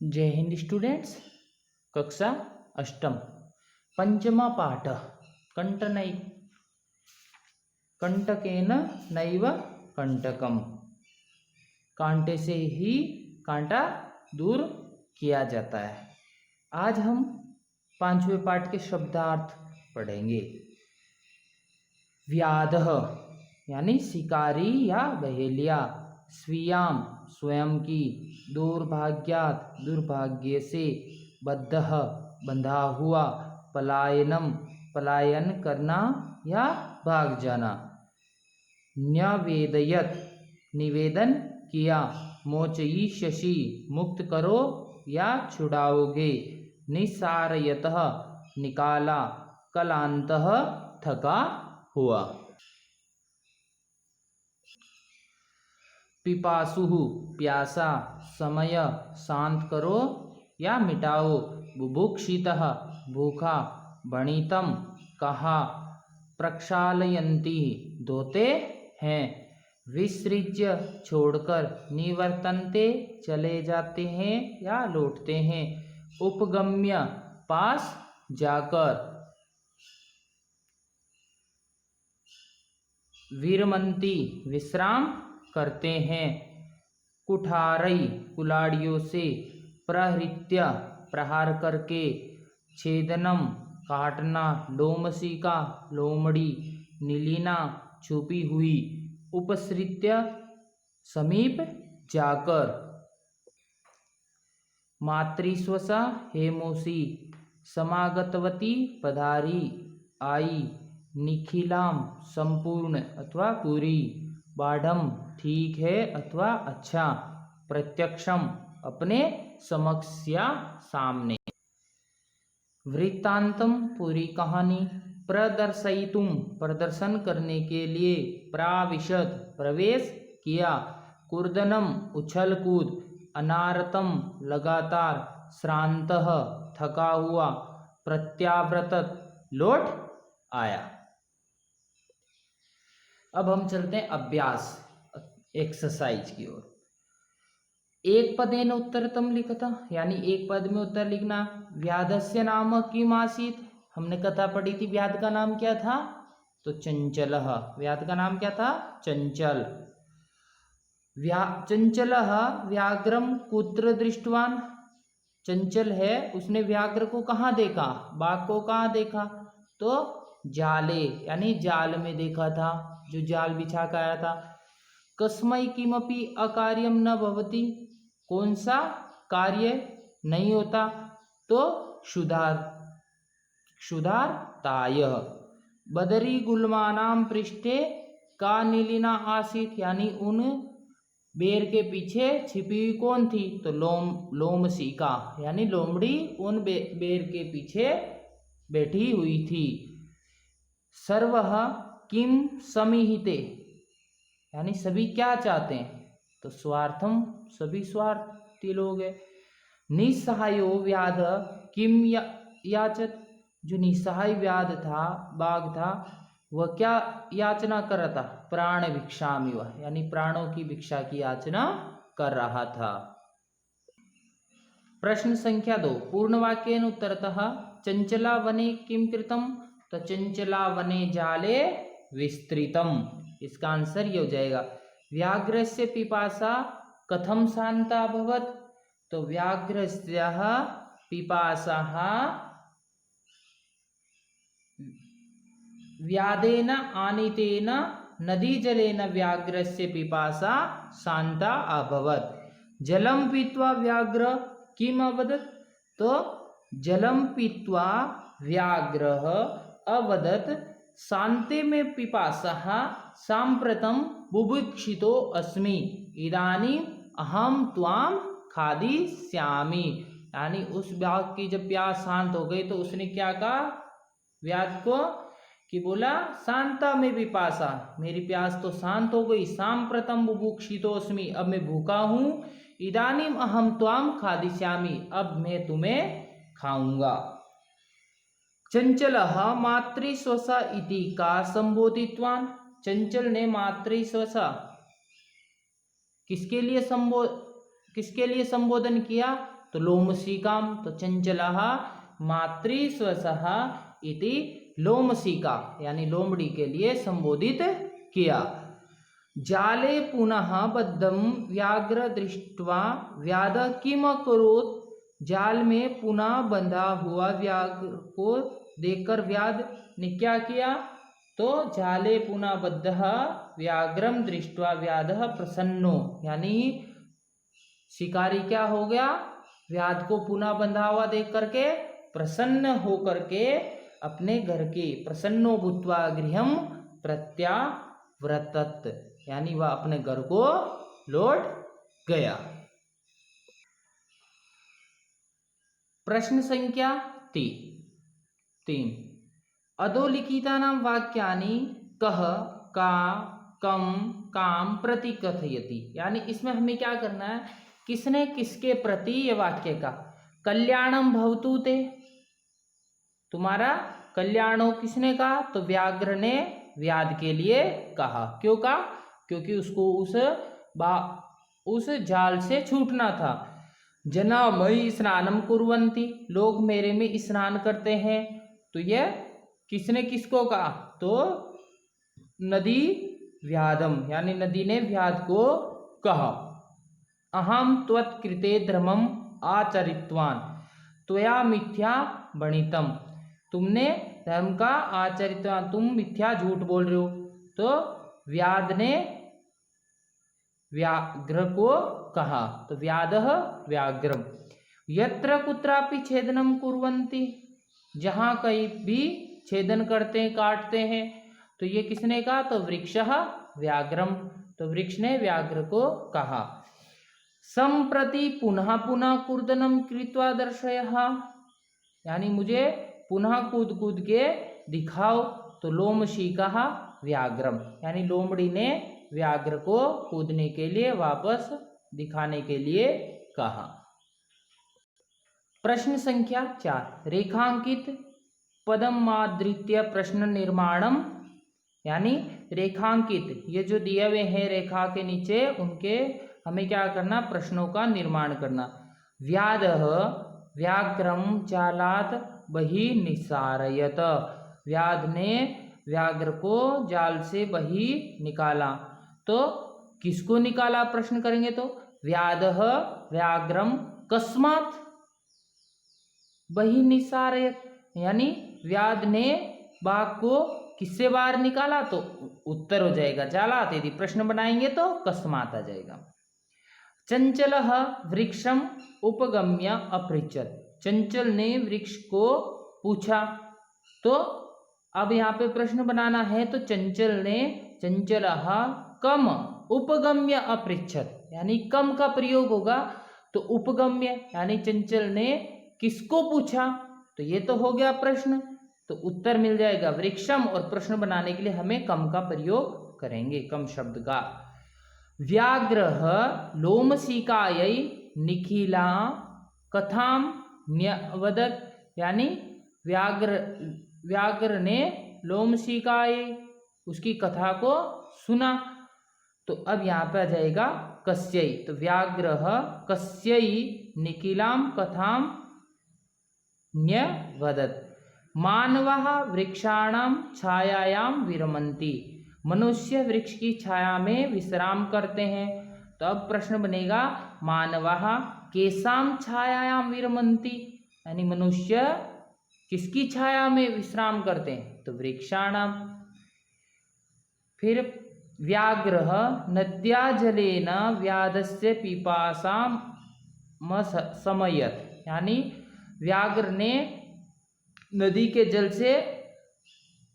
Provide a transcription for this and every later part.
जय हिंद स्टूडेंट्स। कक्षा अष्टम पंचमा पाठ कंटकेन नैव कंटकम। कांटे से ही कांटा दूर किया जाता है। आज हम पांचवें पाठ के शब्दार्थ पढ़ेंगे। व्याधः यानी शिकारी या बहेलिया, स्वीयाम स्वयं की, दुर्भाग्यात दुर्भाग्य से, बद्धः बंधा हुआ, पलायनम पलायन करना या भाग जाना, न्यवेदयत निवेदन किया, मोचयिष्यसि मुक्त करो या छुड़ाओगे, निसारयतः निकाला, कलांतः थका हुआ। पिपासुः प्यासा, समय शांत करो या मिटाओ, बुभुक्षितः भूखा, भणितम कहा, प्रक्षालयन्ति धोते हैं, विसृज्य छोड़कर, निवर्तन्ते चले जाते हैं या लौटते हैं, उपगम्य पास जाकर, विरमन्ति विश्राम करते हैं, कुठारई कुलाड़ियों से, प्रहृत्य प्रहार करके, छेदनम काटना, लोमशिका लोमड़ी, नीलिना छुपी हुई, उपसृत्य समीप जाकर, मातृस्वसा हेमोसी समागतवती पधारी आई, निखिलाम संपूर्ण अथवा पूरी, बाढ़म ठीक है अथवा अच्छा, प्रत्यक्षम अपने समक्ष या सामने, वृत्तांतम पूरी कहानी, प्रदर्शयितुम प्रदर्शन करने के लिए, प्राविशद प्रवेश किया, कूर्दनम उछल कूद, अनारतम लगातार, श्रांतः थका हुआ, प्रत्यावर्तत लौट आया। अब हम चलते हैं अभ्यास एक्सरसाइज की ओर। एक पदेन उत्तरतम लिखता यानी एक पद में उत्तर लिखना। व्याधस्य नाम किम आसीत, हमने कथा पढ़ी थी, व्याध का नाम क्या था? तो चंचलः। व्याध का नाम क्या था? चंचल। चंचलः व्याघ्रम कुत्र दृष्टवान, चंचल है उसने व्याघ्र को कहाँ देखा, बाघ को कहाँ देखा? तो जाले यानी जाल में देखा था, जो जाल बिछा कर आया था। कस्मै किमपि अकार्यम न भवति, कौन सा कार्य नहीं होता? तो क्षुधार्ताय। बदरी गुल्मानाम पृष्ठे का नीलिना आसीत, यानी उन बेर के पीछे छिपी हुई कौन थी? तो लोमशिका यानी लोमड़ी उन बेर के पीछे बैठी हुई थी। सर्वः किम समीहिते यानी सभी क्या चाहते हैं? तो स्वार्थम सभी स्वार्थी लोग हैं। निस्सहायो व्याध किम याचत, जो निस्सहाय व्याध था, बाघ था, वह क्या याचना कर रहा था? प्राण भिक्षामिव यानी प्राणों की भिक्षा की याचना कर रहा था। प्रश्न संख्या 2 पूर्ण वाक्येन उत्तरतः। चंचला वने किम कृतम, तो चंचला वने जाले विस्तृतम। इसका आंसर ये हो जाएगा। व्याघ्रस्य पिपासा कथम शांता अभवत, तो व्याघ्रस्य पिपासाः व्याधेन आनीतेन नदीजलेन व्याघ्रस्य पिपासा शांता अभवत। जलम पीत्वा व्याघ्र किम अवदत, तो जलम पीत्वा व्याघ्रः अवदत शांते में पिपासः सांप्रतम बुभुक्षितो अस्मि, इदानीं अहम त्वाम खादिष्यामि। यानी उस बाघ की जब प्यास शांत हो गई तो उसने क्या कहा व्याध को कि बोला शांता में पिपासा, मेरी प्यास तो शांत हो गई, सांप्रतम बुभुक्षितो अस्मि, अब मैं भूखा हूं, इदानीं अहम त्वाम खादिष्यामि, अब मैं तुम्हें खाऊंगा। चंचलः मातृस्वसा इति का संबोधितवान, चंचल ने मातृस्वसा किसके लिए संबोधन किया? तो लोमशिकाम, तो चंचलः मातृस्वसः इति लोमशिका यानी लोमड़ी के लिए संबोधित किया। जाले पुनः बद्धं व्याघ्र दृष्ट्वा व्याध किम अकरोत्, जाल में पुनः बंधा हुआ व्याघ्र को देखकर व्याध ने क्या किया, तो जाले पुनः बद्धः व्याघ्रम दृष्ट्वा व्याधः प्रसन्नो, यानी शिकारी क्या हो गया, व्याध को पुनः बंधा हुआ देख करके प्रसन्न होकर के अपने घर के प्रसन्नो भूत्वा गृहम प्रत्याव्रतत, यानी वह अपने घर को लौट गया। प्रश्न संख्या 3, अधोलिखितानां वाक्यानि कः का कम काम प्रति कथयति, यानी इसमें हमें क्या करना है, किसने किसके प्रति ये वाक्य का, कल्याणम भवतु ते, तुम्हारा कल्याण हो, किसने कहा, तो व्याघ्र ने व्याध के लिए कहा। क्यों कहा, क्योंकि उसको उस जाल से छूटना था। जना मयि स्नानम कुर्वन्ति, लोग मेरे में स्नान करते हैं, तो यह किसने किसको कहा, तो नदी व्याधम, यानी नदी ने व्याध को कहा। अहम त्वत्कृते धर्मम आचरितवान त्वया मिथ्या बणितम, तुमने धर्म का आचरितवान, तुम मिथ्या झूठ बोल रहे हो, तो व्याध ने व्याघ्र को कहा, तो व्याधः व्याघ्रम। यत्र कुत्रापि छेदनम कुर्वन्ति, जहां कहीं भी छेदन करते हैं, काटते हैं, तो ये किसने कहा, तो वृक्षः व्याघ्रम, तो वृक्ष ने व्याघ्र को कहा। संप्रति पुनः पुनः कूर्दनम कृत्वा दर्शयः, यानी मुझे पुनः कूद कूद के दिखाओ, तो लोमशिकः व्याघ्रम, यानी लोमड़ी ने व्याघ्र को कूदने के लिए वापस दिखाने के लिए कहा। प्रश्न संख्या 4, रेखांकित पदमादृत्य प्रश्न निर्माणम, यानी रेखांकित, ये जो दिए हुए हैं रेखा के नीचे, उनके हमें क्या करना, प्रश्नों का निर्माण करना। व्याधः व्याघ्रम जालात बहि निसारयत, व्याध ने व्याघ्र को जाल से बहि निकाला, तो किसको निकाला प्रश्न करेंगे, तो व्याधः व्याघ्रम कस्मात् बहि निसारयत, यानी व्याध ने बाघ को किससे बाहर निकाला, तो उत्तर हो जाएगा जालात, यदि प्रश्न बनाएंगे तो कस्मात् आ जाएगा। चंचलः वृक्षम उपगम्य अपृच्छत्, चंचल ने वृक्ष को पूछा, तो अब यहाँ पे प्रश्न बनाना है, तो चंचल ने चंचलः कम उपगम्य अपृच्छत्, यानी कम का प्रयोग होगा, तो उपगम्य यानी चंचल ने किसको पूछा, तो ये तो हो गया प्रश्न, तो उत्तर मिल जाएगा वृक्षम, और प्रश्न बनाने के लिए हमें कम का प्रयोग करेंगे, कम शब्द का। व्याघ्रः लोमशिकायै निखिला कथाम न्यवदत्, यानी व्याघ्र ने लोमशिकायै उसकी कथा को सुना, तो अब यहाँ पे आ जाएगा कस्यै, तो व्याघ्रः कस्यै निखिलाम कथाम न्यवदत्। मानवः वृक्षाणां छायायां विरमन्ति, मनुष्य वृक्ष की छाया में विश्राम करते हैं, तो अब प्रश्न बनेगा मानवः केसां छायायां विरमन्ति, यानी मनुष्य किसकी छाया में विश्राम करते हैं, तो वृक्षाणां। फिर व्याघ्रः नद्या जलेन व्याधस्य पिपासां समयत, यानी व्याघ्र ने नदी के जल से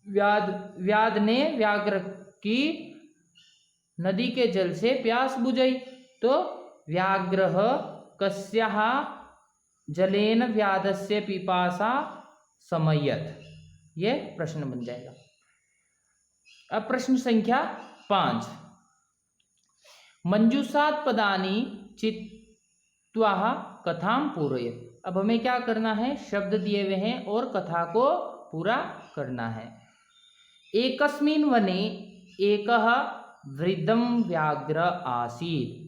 व्याध ने व्याघ्र की नदी के जल से प्यास बुझाई, तो व्याघ्रः कस्याः जलेन व्याधस्य पिपासा समयत, ये प्रश्न बन जाएगा। अब प्रश्न संख्या 5, मंजूषात् पदानि चित्वा कथाम पूरयेत्, अब हमें क्या करना है, शब्द दिए हुए हैं और कथा को पूरा करना है। एकस्मिन् वने एकः वृद्धं व्याघ्र आसीत्,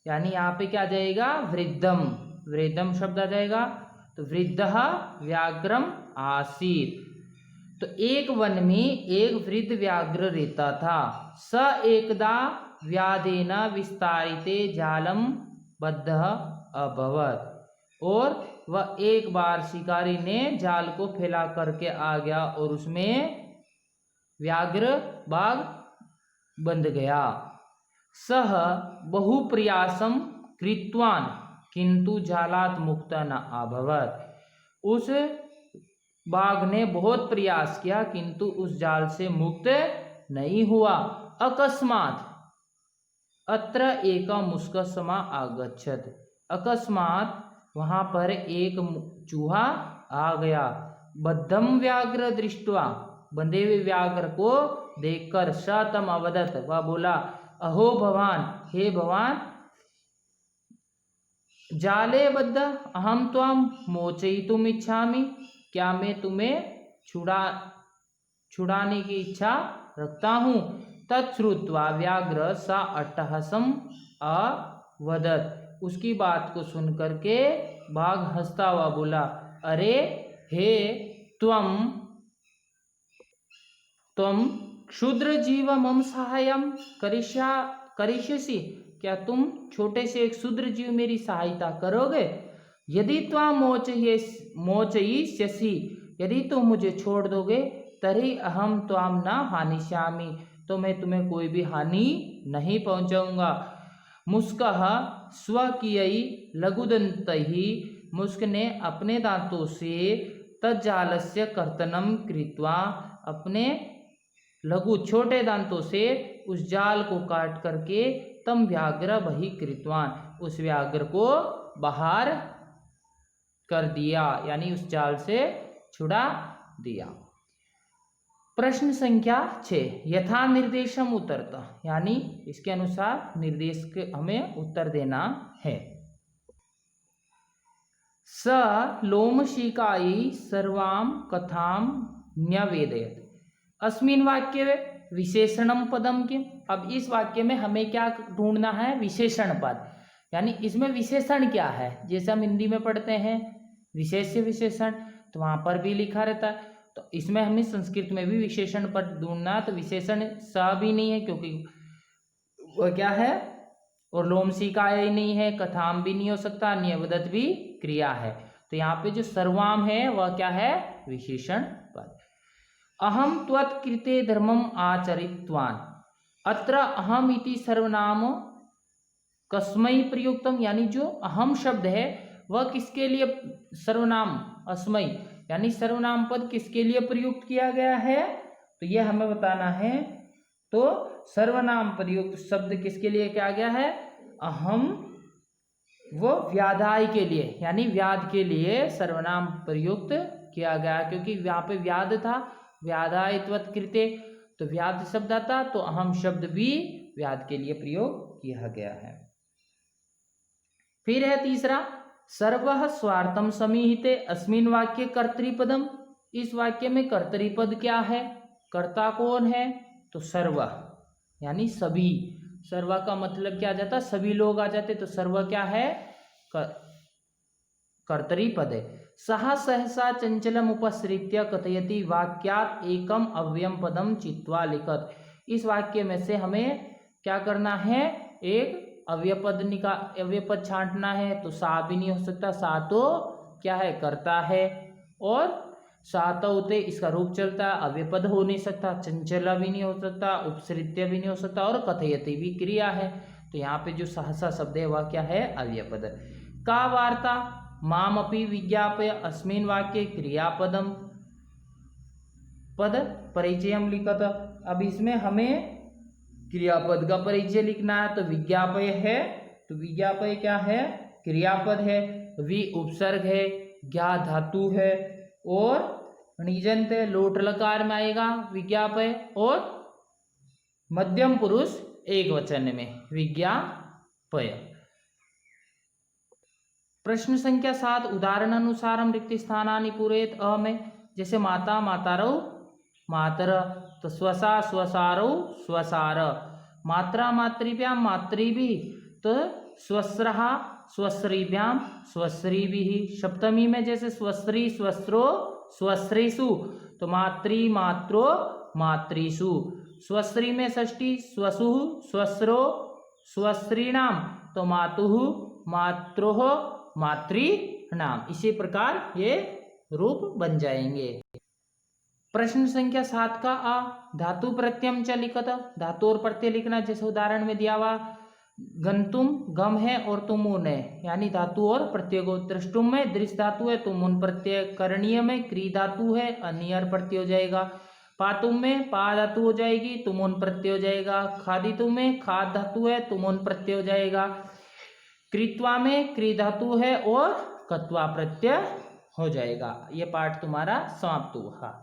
यानी यहाँ पे क्या जाएगा, वृद्धम, वृद्धम शब्द आ जाएगा, तो वृद्धः व्याघ्रम आसीत्। तो एक वन में एक वृद्ध व्याघ्र रहता था। स एकदा व्याधेन विस्तारिते जालम बद्धः अभवत्। और वह एक बार शिकारी ने जाल को फैला करके आ गया और उसमें व्याघ्र बाघ बंध गया। सह बहुप्रयासम कृतवान किंतु जालात मुक्त न अभवत्। उस बाघ ने बहुत प्रयास किया किंतु उस जाल से मुक्त नहीं हुआ। अकस्मात अत्र एका मुस्कसमा आगच्छत। अकस्मात वहां पर एक चूहा आ गया। बद्धम व्याघ्र दृष्ट्वा, बंधे हुए व्याघ्र को देखकर स तम अवदत, वह बोला, अहो भवान, हे भगवान, जाले बद्ध अहम त्वाम मोचयितुम इच्छामि, क्या मैं तुम्हें छुड़ाने की इच्छा रखता हूँ। तच्छ्रुत्वा व्याघ्र सा अट्टहासम अवदत। उसकी बात को सुन करके बाघ हंसता हुआ बोला, अरे हे त्वम क्षुद्र जीव मम सहायम करिष्यसि, क्या तुम छोटे से एक क्षुद्र जीव मेरी सहायता करोगे। यदि त्वां मोचयिष्यसि, यदि तुम मुझे छोड़ दोगे, तर्हि अहम त्वां न हानिष्यामि, तो मैं तुम्हें कोई भी हानि नहीं पहुंचाऊंगा। मुस्कः स्वकीयैः लघुदन्तैः, मुस्क ने अपने दांतों से तज्जालस्य कर्तनं कृत्वा, अपने लघु छोटे दांतों से उस जाल को काट करके तम व्याघ्र बहिकृतवान, उस व्याघ्र को बाहर कर दिया, यानी उस जाल से छुड़ा दिया। प्रश्न संख्या 6, यथा निर्देशम उत्तरत, यानी इसके अनुसार निर्देश के हमें उत्तर देना है। स लोमशिकायै सर्वां कथां न्यवेदयत्। अस्मिन् वाक्ये विशेषणम पदम किम। अब इस वाक्य में हमें क्या ढूंढना है, विशेषण पद, यानी इसमें विशेषण क्या है। जैसे हम हिंदी में पढ़ते हैं विशेष्य विशेषण, तो वहां पर भी लिखा रहता है, तो इसमें हमें संस्कृत में भी विशेषण पद ढूंढना। तो विशेषण स भी नहीं है क्योंकि वह क्या है, और लोमशिकाय नहीं है, कथाम भी नहीं हो सकता, न्यवदत भी क्रिया है। तो यहाँ पे जो सर्वाम है वह क्या है, विशेषण पद। अहम त्वत्कृते धर्मम आचरितवान। अत्र अहम इति सर्वनाम कस्मै प्रयुक्तम, यानी जो अहम शब्द है वह किसके लिए, सर्वनाम अस्मै, यानी सर्वनाम पद किसके लिए प्रयुक्त किया गया है, तो यह हमें बताना है। तो सर्वनाम प्रयुक्त शब्द किसके लिए किया गया है, अहम, वो व्याधाय के लिए, यानी व्याध के लिए सर्वनाम प्रयुक्त किया गया, क्योंकि यहाँ पे व्याध था, व्याधाय त्वत्कृते, तो व्याध शब्द आता, तो अहम शब्द भी व्याध के लिए प्रयोग किया गया है। फिर है तीसरा, सर्वः स्वार्थम समीहिते अस्मिन् वाक्ये कर्तृपदम। इस वाक्य में कर्तृपद क्या है, कर्ता कौन है, तो सर्व, यानी सभी। सर्व का मतलब क्या आ जाता, सभी लोग आ जाते, तो सर्व क्या है, कर्तृपद है। सह सहसा चंचलम उपसृत्य कथयति वाक्यात एकम अव्ययम पदम चित्वा लिखत। इस वाक्य में से हमें क्या करना है, एक अव्यय पद छांटना है। तो सा भी नहीं हो सकता, सा तो क्या है, कर्ता है, और सातौते इसका रूप चलता है, अव्यय पद हो नहीं सकता, चंचला भी नहीं हो सकता, उपसृत्य भी नहीं हो सकता, और कथयति भी क्रिया है। तो यहाँ पे जो सहसा शब्द है वह क्या है, अव्यय पद। का वार्ता मामपि विज्ञापय अस्मिन् वाक्ये क्रियापदम पद परिचयम लिखत। अब इसमें हमें क्रियापद का परिचय लिखना है, तो विज्ञापय है, तो विज्ञापय क्या है, क्रियापद है, वि उपसर्ग है, ज्ञा धातु है, और निजंत लोट लकार में आएगा विज्ञापय, और मध्यम पुरुष एक वचन में विज्ञापय। प्रश्न संख्या 7, उदाहरण अनुसारम रिक्त स्थानानि पूरयेत। अ में जैसे माता मातारौ मातर, तो स्वसा स्वसारौ स्वसार, मात्रा मातृभ्याम मातृभि, तो स्वस्रः स्वस्त्रीभ्याम स्वस्त्रीभिः। सप्तमी में जैसे स्वस्त्री स्वस्त्रो स्वस्त्रीषु, तो मातृ मात्रो मातृषु। स्वस्त्री में षष्ठी स्वसुः स्वस्रो स्वस्त्रीणाम, तो मातुः मात्रोः मातृणाम। इसी प्रकार ये रूप बन जाएंगे। प्रश्न संख्या 7 का आ, धातु प्रत्ययम च लिखत। धातु और प्रत्यय लिखना, जैसे उदाहरण में दिया हुआ गंतुम गम है और तुमुन है, यानी धातु और प्रत्यय को। दृष्टुम में दृश्य धातु है, तुमुन प्रत्यय। करणीय में क्री धातु है, अनियर प्रत्यय हो जाएगा। पातुम में पा धातु हो जाएगी, तुमुन प्रत्यय हो जाएगा। खादितु में खाद धातु है, तुमुन प्रत्यय हो जाएगा। कृत्वा में क्री धातु है और कत्वा प्रत्यय हो जाएगा। ये पाठ तुम्हारा समाप्त हुआ।